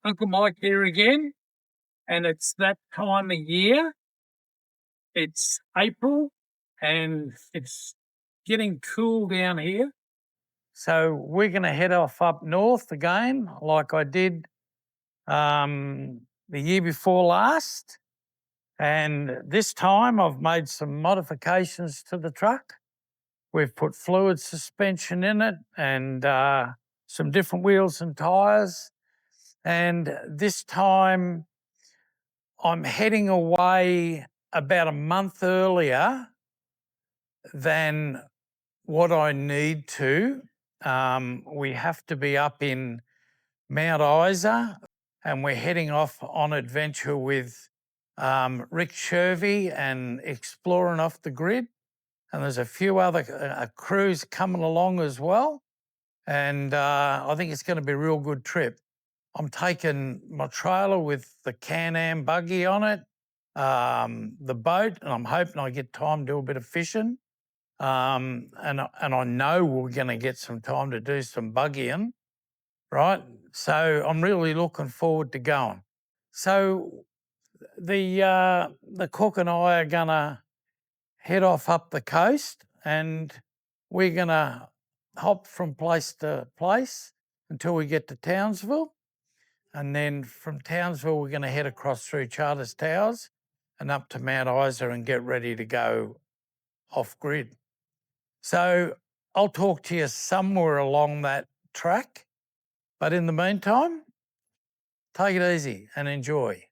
Uncle Mike here again, and it's that time of year. It's April and it's getting cool down here. So we're going to head off up north again, like I did the year before last. And this time I've made some modifications to the truck. We've put fluid suspension in it and some different wheels and tyres. And this time I'm heading away about a month earlier than what I need to. We have to be up in Mount Isa and we're heading off on adventure with Rick Shervey and exploring off the grid. And there's a few other crews coming along as well. And I think it's going to be a real good trip. I'm taking my trailer with the Can-Am buggy on it, the boat, and I'm hoping I get time to do a bit of fishing. And I know we're going to get some time to do some buggying, right? So I'm really looking forward to going. So the cook and I are going to head off up the coast and we're going to hop from place to place until we get to Townsville. And then from Townsville, we're going to head across through Charters Towers and up to Mount Isa and get ready to go off grid. So I'll talk to you somewhere along that track. But in the meantime, take it easy and enjoy.